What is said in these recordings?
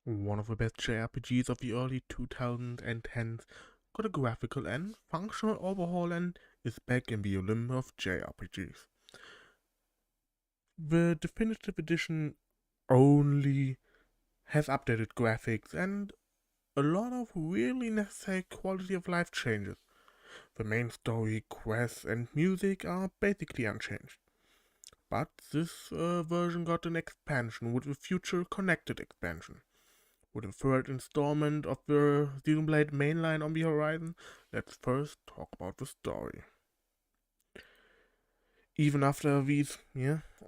One of the best JRPGs of the early 2010s got a graphical and functional overhaul and is back in the Olymp of JRPGs. The Definitive Edition only has updated graphics and a lot of really necessary quality of life changes. The main story, quests, and music are basically unchanged. But this version got an expansion with a future connected expansion. With the third installment of the Xenoblade mainline on the horizon, let's first talk about the story. Even after these,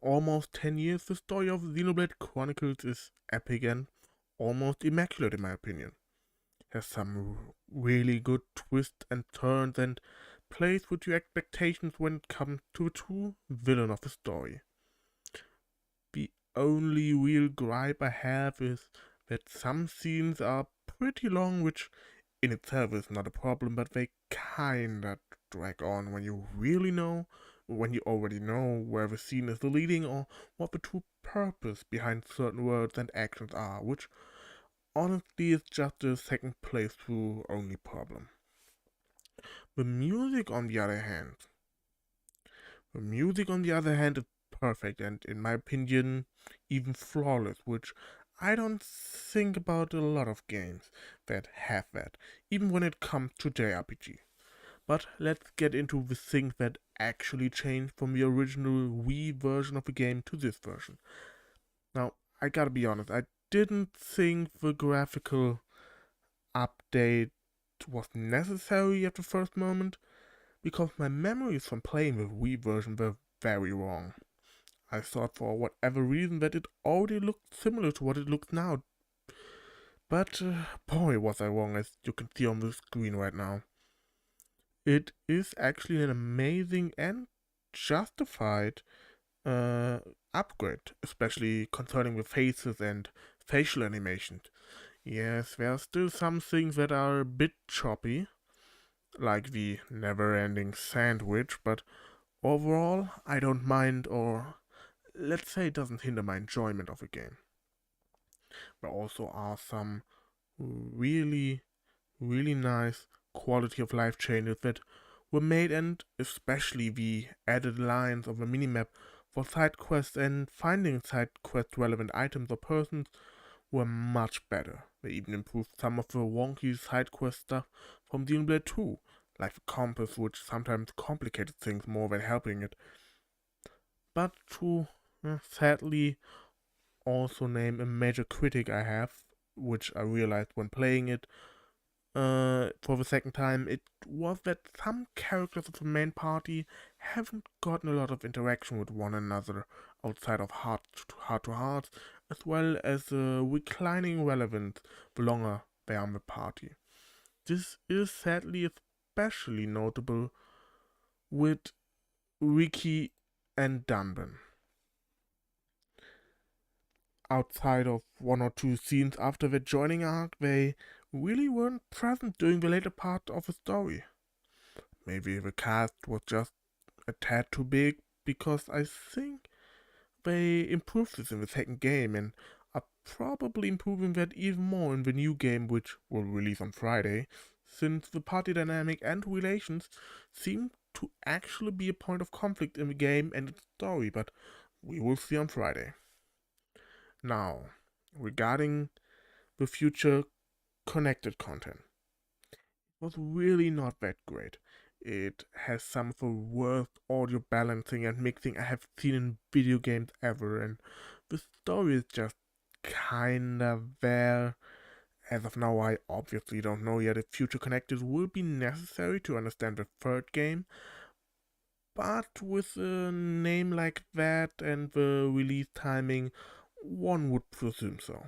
almost 10 years, the story of Xenoblade Chronicles is epic and almost immaculate in my opinion. Has some really good twists and turns and plays with your expectations when it comes to the true villain of the story. The only real gripe I have is that some scenes are pretty long, which in itself is not a problem, but they kinda drag on when you already know where the scene is leading or what the true purpose behind certain words and actions are, which honestly is just a second playthrough only problem. The music on the other hand, the music on the other hand is perfect and in my opinion even flawless, which I don't think about a lot of games that have that, even when it comes to JRPG. But let's get into the things that actually changed from the original Wii version of the game to this version. Now, I gotta be honest, I didn't think the graphical update was necessary at the first moment because my memories from playing the Wii version were very wrong. I thought for whatever reason that it already looked similar to what it looks now. But boy, was I wrong, as you can see on the screen right now. It is actually an amazing and justified uh, upgrade, especially concerning the faces and facial animations. Yes, there are still some things that are a bit choppy, like the never ending sandwich, but overall, I don't mind, or let's say it doesn't hinder my enjoyment of the game. There also are some really, really nice quality of life changes that were made, and especially the added lines of the minimap for side quests and finding side quest relevant items or persons were much better. They even improved some of the wonky side quest stuff from Xenoblade 2, like the compass, which sometimes complicated things more than helping it. But to sadly also name a major critic I have, which I realized when playing it for the second time, it was that some characters of the main party haven't gotten a lot of interaction with one another outside of heart to heart, as well as reclining relevance the longer they are in the party. This is sadly especially notable with Riki and Dunban. Outside of one or two scenes after the joining arc, they really weren't present during the later part of the story. Maybe the cast was just a tad too big because I think they improved this in the second game and are probably improving that even more in the new game, which will release on Friday, since the party dynamic and relations seem to actually be a point of conflict in the game and its story, but we will see on Friday. Now, regarding the future connected content, it was really not that great. It has some of the worst audio balancing and mixing I have seen in video games ever, and the story is just kinda there. As of now, I obviously don't know yet if future connectors will be necessary to understand the third game, but with a name like that and the release timing, one would presume so.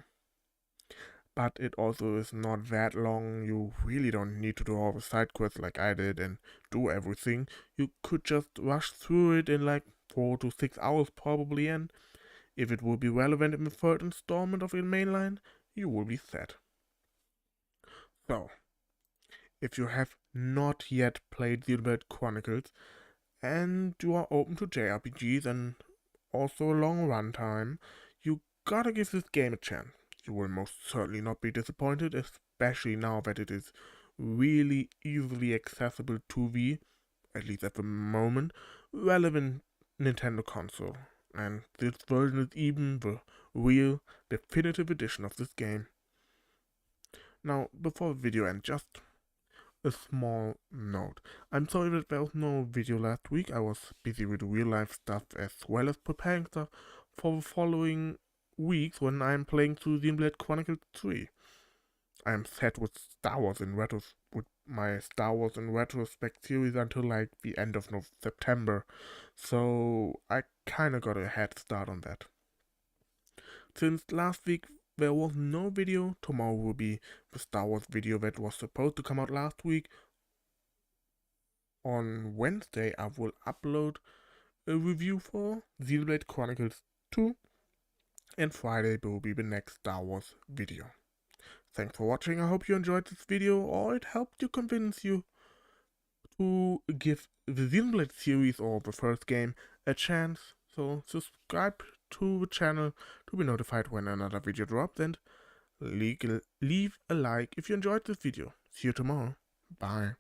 But it also is not that long. You really don't need to do all the side quests like I did and do everything. You could just rush through it in like 4 to 6 hours probably, and if it will be relevant in the third installment of your mainline, you will be set. So, if you have not yet played Xenoblade Chronicles and you are open to JRPGs and also a long runtime, you gotta give this game a chance. you will most certainly not be disappointed, especially now that it is really easily accessible to the, at least at the moment, relevant Nintendo console. And this version is even the real definitive edition of this game. Now, before the video ends, just a small note. I'm sorry that there was no video last week. I was busy with real life stuff as well as preparing stuff for the following weeks when I'm playing through Xenoblade Chronicles 3. I'm set with with my Star Wars in retrospect series until like the end of September, so I kinda got a head start on that. Since last week there was no video, tomorrow will be the Star Wars video that was supposed to come out last week. On Wednesday I will upload a review for Xenoblade Chronicles 2, and Friday will be the next Star Wars video. Thanks for watching. I hope you enjoyed this video or it helped you convince you to give the Xenoblade series or the first game a chance. So subscribe to the channel to be notified when another video drops, and leave a like if you enjoyed this video. See you tomorrow. Bye.